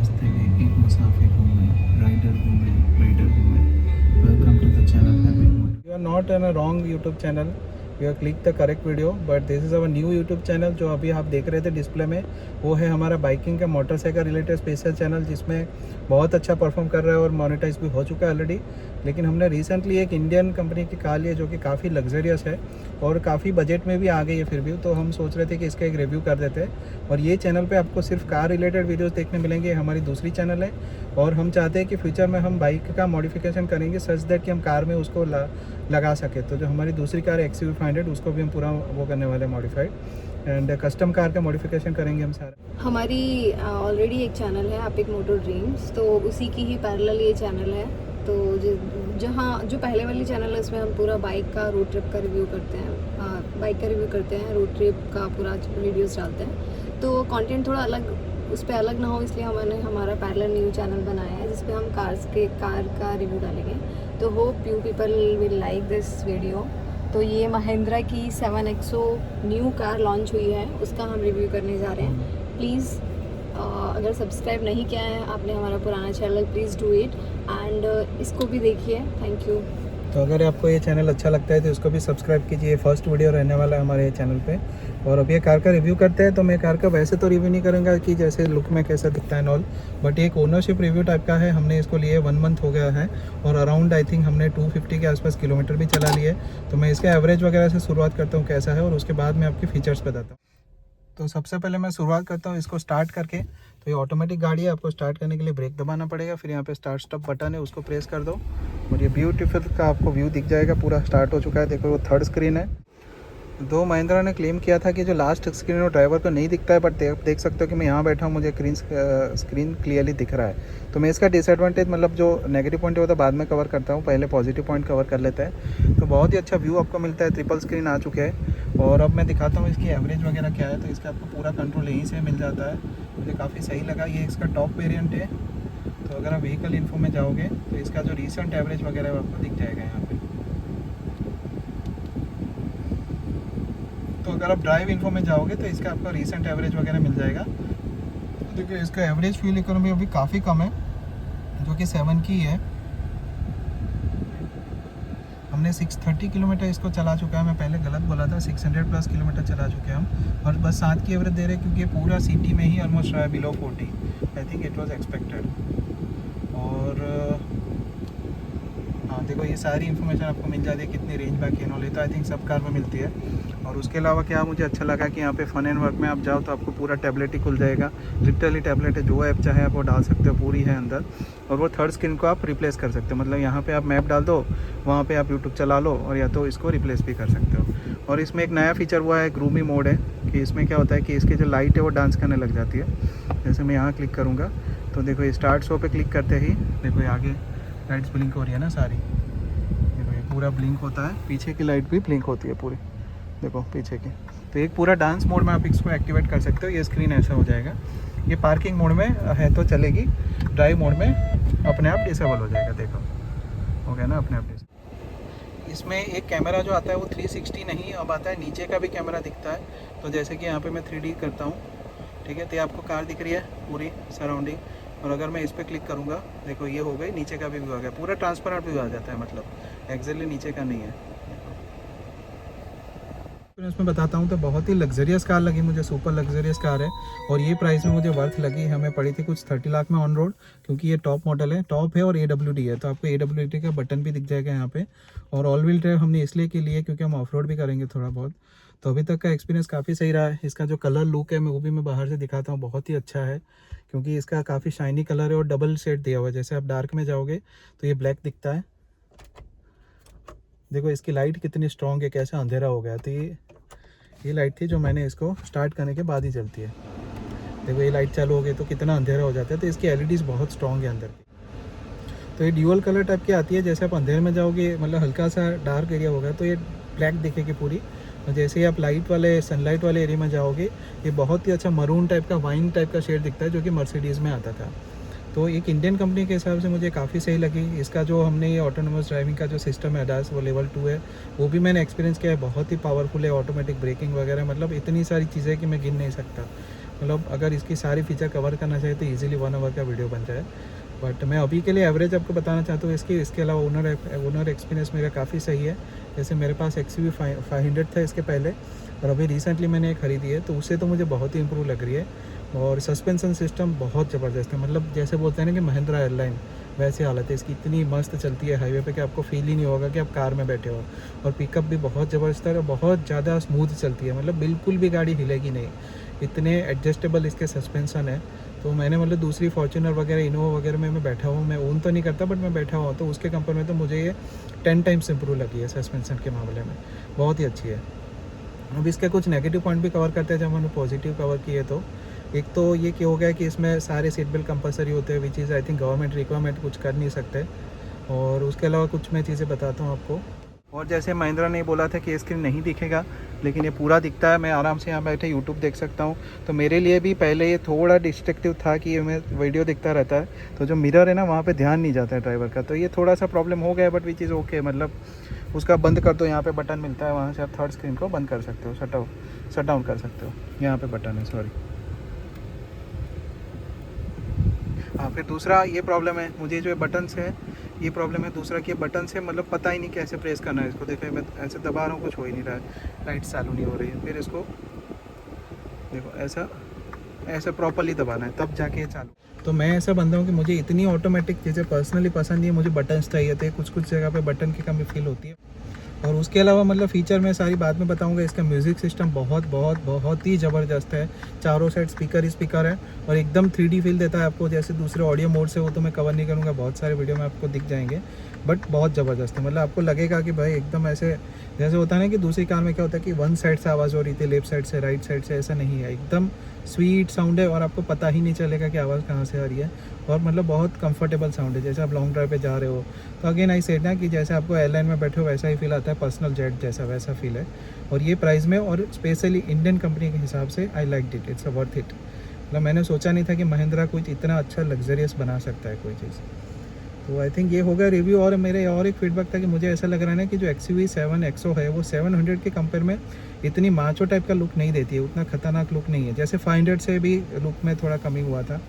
रास्ते में एक मुसाफिर हूँ मैं, राइडर हूँ मैं, राइडर हूँ मैं। Welcome to the channel happy motor. You are not an a wrong YouTube channel, you are click the correct video, but this is our new YouTube channel. जो अभी आप देख रहे थे डिस्प्ले में, वो है हमारा बाइकिंग का मोटरसाइकिल रिलेटेड स्पेशल चैनल, जिसमें बहुत अच्छा परफॉर्म कर रहा है और मोनेटाइज भी हो चुका है ऑलरेडी। लेकिन हमने रिसेंटली एक इंडियन कंपनी की कार ली है जो कि काफ़ी लग्जरियस है और काफ़ी बजट में भी आ गई है फिर भी, तो हम सोच रहे थे कि इसका एक रिव्यू कर देते हैं। और ये चैनल पे आपको सिर्फ कार रिलेटेड वीडियोस देखने मिलेंगे, हमारी दूसरी चैनल है। और हम चाहते हैं कि फ्यूचर में हम बाइक का मॉडिफिकेशन करेंगे सच दैट कि हम कार में उसको लगा सके। तो जो हमारी दूसरी कार है XUV500, उसको भी हम पूरा वो करने वाले हैं मॉडिफाइड, एंड कस्टम कार का मॉडिफिकेशन करेंगे हम सारा। हमारी ऑलरेडी एक चैनल है एपिक मोटर ड्रीम्स, तो उसी की ही पैरेलल ये चैनल है। तो जो पहले वाली चैनल है उसमें हम पूरा बाइक का रोड ट्रिप का रिव्यू करते हैं, बाइक का रिव्यू करते हैं, रोड ट्रिप का पूरा वीडियोस डालते हैं। तो कंटेंट थोड़ा अलग, उस पर अलग ना हो, इसलिए हमने हमारा पैरेलल न्यू चैनल बनाया है जिस पे हम कार का रिव्यू डालेंगे। तो hope you people will like this video. तो ये महिंद्रा की 7XO न्यू कार लॉन्च हुई है, उसका हम रिव्यू करने जा रहे हैं। प्लीज़ अगर सब्सक्राइब नहीं किया है आपने हमारा पुराना channel, please do it and इसको भी देखिए। Thank you. तो अगर आपको ये चैनल अच्छा लगता है तो इसको भी सब्सक्राइब कीजिए। फर्स्ट वीडियो रहने वाला है हमारे चैनल पे। और अब ये कार का रिव्यू करते हैं। तो मैं कार का वैसे तो रिव्यू नहीं करूँगा कि जैसे लुक में कैसा दिखता है ऑल, बट एक ओनरशिप रिव्यू टाइप का है। हमने इसको लिए 1 मंथ हो गया है और अराउंड आई थिंक हमने 250 के आसपास किलोमीटर भी चला लिए। तो मैं इसके एवरेज वगैरह से शुरुआत करता हूँ कैसा है, और उसके बाद मैं आपके फीचर्स बताता हूँ। तो सबसे पहले मैं शुरुआत करता हूँ इसको स्टार्ट करके। तो ये ऑटोमेटिक गाड़ी है, आपको स्टार्ट करने के लिए ब्रेक दबाना पड़ेगा, फिर यहाँ पे स्टार्ट स्टॉप बटन है उसको प्रेस कर दो और ये ब्यूटीफुल का आपको व्यू दिख जाएगा। पूरा स्टार्ट हो चुका है, देखो वो थर्ड स्क्रीन है। दो महिंद्रा ने क्लेम किया था कि जो लास्ट स्क्रीन वो ड्राइवर को नहीं दिखता है, बट देख सकते हो कि मैं यहाँ बैठा हूँ, मुझे स्क्रीन क्लियरली दिख रहा है। तो मैं इसका डिसएडवांटेज, मतलब जो नेगेटिव पॉइंट है वो तो बाद में कवर करता हूँ, पहले पॉजिटिव पॉइंट कवर कर लेते हैं। तो बहुत ही अच्छा व्यू आपको मिलता है, ट्रिपल स्क्रीन आ चुके हैं। और अब मैं दिखाता हूँ इसकी एवरेज वगैरह क्या है। तो इसका आपको पूरा कंट्रोल यहीं से मिल जाता है, मुझे काफ़ी सही लगा। ये इसका टॉप वेरिएंट है। तो अगर आप व्हीकल इन्फो में जाओगे तो इसका जो रिसेंट एवरेज वगैरह है वो आपको दिख जाएगा यहाँ पे। तो अगर आप ड्राइव इन्फो में जाओगे तो इसका आपको रिसेंट एवरेज वगैरह मिल जाएगा। देखिए इसका एवरेज फ्यूल इकोनॉमी अभी काफ़ी कम है, जो कि 7 की है। हमने 630 किलोमीटर इसको चला चुका है। मैं पहले गलत बोला था, 600 प्लस किलोमीटर चला चुके हैं हम, और बस 7 की एवरेज दे रहे हैं क्योंकि पूरा सिटी में ही ऑलमोस्ट रहा है below 40। I think it was expected. और हाँ देखो ये सारी इन्फॉर्मेशन आपको मिल जाती है, कितनी रेंज बैक है नॉलेज, तो आई थिंक सब कार में मिलती है। और उसके अलावा क्या मुझे अच्छा लगा कि यहाँ पे फन एंड वर्क में आप जाओ तो आपको पूरा टैबलेट ही खुल जाएगा। लिटरली टैबलेट है, जो ऐप चाहे आप वो डाल सकते हो, पूरी है अंदर। और वो थर्ड स्क्रीन को आप रिप्लेस कर सकते हो, मतलब यहाँ पे आप मैप डाल दो, वहाँ पे आप यूट्यूब चला लो, और या तो इसको रिप्लेस भी कर सकते हो। और इसमें एक नया फीचर हुआ है, ग्रूमी मोड है, कि इसमें क्या होता है कि इसकी जो लाइट है वो डांस करने लग जाती है। जैसे मैं यहाँ क्लिक करूँगा तो देखो ये स्टार्ट शो पे क्लिक करते ही देखो ये आगे लाइट्स ब्लिंक हो रही है ना सारी, देखो ये पूरा ब्लिंक होता है, पीछे की लाइट भी ब्लिंक होती है पूरी, देखो पीछे की। तो एक पूरा डांस मोड में आप इसको एक्टिवेट कर सकते हो। ये स्क्रीन ऐसा हो जाएगा। ये पार्किंग मोड में है तो चलेगी, ड्राइव मोड में अपने आप डिसेबल हो जाएगा। देखो हो गया ना अपने आप डिसेबल। इसमें एक कैमरा जो आता है वो 360 नहीं अब आता है, नीचे का भी कैमरा दिखता है। तो जैसे कि यहाँ पे मैं 3D करता हूँ, ठीक है, तो ये आपको कार दिख रही है पूरी सराउंडिंग। और अगर मैं इस पर क्लिक करूँगा, देखो ये हो गई, नीचे का भी व्यू आ गया, पूरा ट्रांसपेरेंट व्यू आ जाता है, मतलब एक्जैक्टली नीचे का नहीं है। इसमें बताता हूँ तो बहुत ही लग्जरियस कार लगी मुझे, सुपर लग्जरियस कार है। और ये प्राइस में मुझे वर्थ लगी। हमें पड़ी थी कुछ 30 लाख में ऑन रोड, क्योंकि ये टॉप मॉडल है, टॉप है और AWD है। तो आपको AWD का बटन भी दिख जाएगा यहाँ पे। और ऑल व्हील ड्राइव हमने इसलिए के लिए क्योंकि हम ऑफ रोड भी करेंगे थोड़ा बहुत। तो अभी तक का एक्सपीरियंस काफ़ी सही रहा है। इसका जो कलर लुक है वो भी मैं बाहर से दिखाता हूँ, बहुत ही अच्छा है, क्योंकि इसका काफ़ी शाइनी कलर है और डबल शेड दिया हुआ है। जैसे आप डार्क में जाओगे तो ये ब्लैक दिखता है, देखो इसकी लाइट कितनी स्ट्रॉन्ग है, कैसा अंधेरा हो गया। तो ये लाइट थी जो मैंने इसको स्टार्ट करने के बाद ही जलती है। देखो ये लाइट चालू हो गई तो कितना अंधेरा हो जाता है। तो इसकी LEDs बहुत स्ट्रॉन्ग है अंदर की। तो ये ड्यूअल कलर टाइप की आती है, जैसे आप अंधेरे में जाओगे, मतलब हल्का सा डार्क एरिया होगा तो ये ब्लैक दिखेगी पूरी। और जैसे ही आप लाइट वाले सनलाइट वाले एरिया में जाओगे, ये बहुत ही अच्छा मरून टाइप का, वाइन टाइप का शेड दिखता है, जो कि मर्सिडीज़ में आता था। तो एक इंडियन कंपनी के हिसाब से मुझे काफ़ी सही लगी। इसका जो हमने ये ऑटोनोमस ड्राइविंग का जो सिस्टम है ADAS, वो लेवल 2 है, वो भी मैंने एक्सपीरियंस किया है, बहुत ही पावरफुल है। ऑटोमेटिक ब्रेकिंग वगैरह, मतलब इतनी सारी चीज़ें कि मैं गिन नहीं सकता। मतलब अगर इसकी सारी फीचर कवर करना चाहिए तो ईजिली 1 आवर का वीडियो बन जाए। बट मैं अभी के लिए एवरेज आपको बताना चाहता हूँ इसके अलावा ओनर एक्सपीरियंस मेरा काफ़ी सही है। जैसे मेरे पास XUV 500 था इसके पहले, और अभी रिसेंटली मैंने एक खरीदी है, तो उससे तो मुझे बहुत ही इंप्रूव लग रही है। और सस्पेंसन सिस्टम बहुत ज़बरदस्त है, मतलब जैसे बोलते हैं ना कि महिंद्रा एयरलाइन, वैसी हालत है इसकी। इतनी मस्त चलती है हाईवे पे कि आपको फील ही नहीं होगा कि आप कार में बैठे हो। और पिकअप भी बहुत ज़बरदस्त है और बहुत ज़्यादा स्मूथ चलती है, मतलब बिल्कुल भी गाड़ी हिलेगी नहीं। इतने एडजस्टेबल इसके सस्पेंसन है। तो मैंने मतलब दूसरी फॉर्च्यूनर वगैरह, इनोवा वगैरह में मैं बैठा हूँ, मैं ओन तो नहीं करता बट मैं बैठा हुआ, तो उसके कंपेयर में तो मुझे ये 10 टाइम्स इंप्रूव लगी है सस्पेंसन के मामले में। बहुत ही अच्छी है। अब इसके कुछ नेगेटिव पॉइंट भी कवर करते हैं जब हमने पॉजिटिव कवर किए। तो एक तो ये क्या हो गया कि इसमें सारे सीट बेल्ट कंपलसरी होते हैं, which is I think government requirement, कुछ कर नहीं सकते। और उसके अलावा कुछ मैं चीज़ें बताता हूँ आपको। और जैसे महिंद्रा ने बोला था कि स्क्रीन नहीं दिखेगा, लेकिन ये पूरा दिखता है। मैं आराम से यहाँ बैठे यूट्यूब देख सकता हूँ। तो मेरे लिए भी पहले ये थोड़ा डिस्ट्रक्टिव था कि मैं वीडियो दिखता रहता है, तो जो मिरर है ना वहाँ पे ध्यान नहीं जाता है ड्राइवर का, तो ये थोड़ा सा प्रॉब्लम हो गया। बट विच इज़ ओके, मतलब उसका बंद कर दो, यहाँ पे बटन मिलता है, वहाँ से आप थर्ड स्क्रीन को बंद कर सकते हो, शट डाउन कर सकते हो। यहाँ पे बटन है, सॉरी। हाँ, फिर दूसरा ये प्रॉब्लम है मुझे, जो बटन से ये प्रॉब्लम है दूसरा कि बटन से मतलब पता ही नहीं कैसे प्रेस करना है इसको। देखो मैं ऐसे दबा रहा हूँ, कुछ हो ही नहीं रहा है, लाइट चालू नहीं हो रही है। फिर इसको देखो ऐसा प्रॉपरली दबाना है, तब जाके ये चालू। तो मैं ऐसा बंदा हूँ कि मुझे इतनी ऑटोमेटिक चीज़ें पर्सनली पसंद नहीं है, मुझे बटन्स चाहिए थे। कुछ जगह पे बटन की कमी फील होती है। और उसके अलावा मतलब फ़ीचर मैं सारी बाद में बताऊंगा। इसका म्यूज़िक सिस्टम बहुत ही ज़बरदस्त है। चारों साइड स्पीकर है और एकदम 3D फील देता है आपको, जैसे दूसरे ऑडियो मोड से, वो तो मैं कवर नहीं करूँगा, बहुत सारे वीडियो में आपको दिख जाएंगे। बट बहुत ज़बरदस्त है, मतलब आपको लगेगा कि भाई एकदम ऐसे जैसे होता है ना कि दूसरी कार में क्या होता है कि वन साइड से आवाज़ हो रही थी, लेफ्ट साइड से, राइट साइड से, ऐसा नहीं है। एकदम स्वीट साउंड है और आपको पता ही नहीं चलेगा कि आवाज़ कहाँ से आ रही है। और मतलब बहुत कंफर्टेबल साउंड है। जैसे आप लॉन्ग ड्राइव पे जा रहे हो तो अगेन आई सेड ना कि जैसे आपको एयरलाइन में बैठे हो वैसा ही फील आता है, पर्सनल जेट जैसा वैसा फील है। और ये प्राइस में और स्पेशली इंडियन कंपनी के हिसाब से I like it, it's a worth it. मतलब मैंने सोचा नहीं था कि महिंद्रा कुछ इतना अच्छा लग्जरियस बना सकता है कोई चीज़। तो आई थिंक ये हो गया रिव्यू। और मेरे और एक फीडबैक था कि मुझे ऐसा लग रहा है ना कि जो XUV 7XO है वो 700 के कंपेयर में इतनी माचो टाइप का लुक नहीं देती है, उतना खतरनाक लुक नहीं है। जैसे 500 से भी लुक में थोड़ा कमी हुआ था।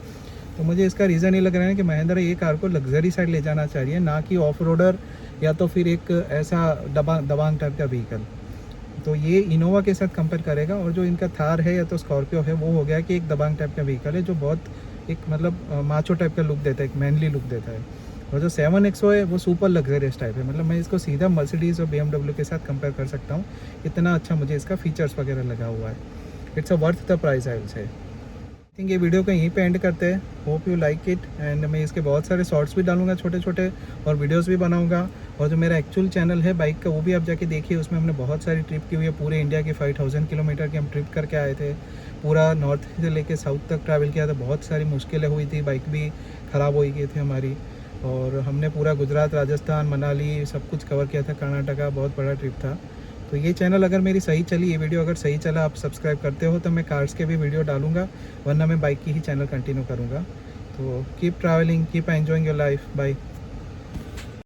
तो मुझे इसका रीज़न ये लग रहा है कि महिंद्रा ये कार को लग्जरी साइड ले जाना चाह रही है, ना कि ऑफ रोडर या तो फिर एक ऐसा दबांग टाइप का व्हीकल। तो ये इनोवा के साथ कंपेयर करेगा। और जो इनका थार है या तो स्कॉर्पियो है, वो हो गया कि एक दबांग टाइप का व्हीकल है जो बहुत एक मतलब माचो टाइप का लुक देता है, एक मैनली लुक देता है। और जो 7XO है वो सुपर लग्जरियस टाइप है, मतलब मैं इसको सीधा मर्सिडीज़ और BMW के साथ कंपेयर कर सकता हूँ। इतना अच्छा मुझे इसका फीचर्स वगैरह लगा हुआ है। It's a worth the price I will say. I think ये वीडियो को यहीं पे एंड करते हैं। Hope you like it. And मैं इसके बहुत सारे शॉर्ट्स भी डालूंगा छोटे छोटे, और वीडियोस भी बनाऊंगा। और जो मेरा एक्चुअल चैनल है बाइक का, वो भी आप जाके देखिए। उसमें हमने बहुत सारी ट्रिप की हुई है, पूरे इंडिया की 5000 किलोमीटर की हम ट्रिप करके आए थे। पूरा नॉर्थ से लेके साउथ तक ट्रैवल किया था। बहुत सारी मुश्किलें हुई थी, बाइक भी ख़राब हो गई थी हमारी। और हमने पूरा गुजरात, राजस्थान, मनाली सब कुछ कवर किया था, कर्नाटका, बहुत बड़ा ट्रिप था। तो ये चैनल अगर मेरी सही चली, ये वीडियो अगर सही चला, आप सब्सक्राइब करते हो तो मैं कार्स के भी वीडियो डालूंगा, वरना मैं बाइक की ही चैनल कंटिन्यू करूँगा। तो keep travelling, keep enjoying your life. Bye.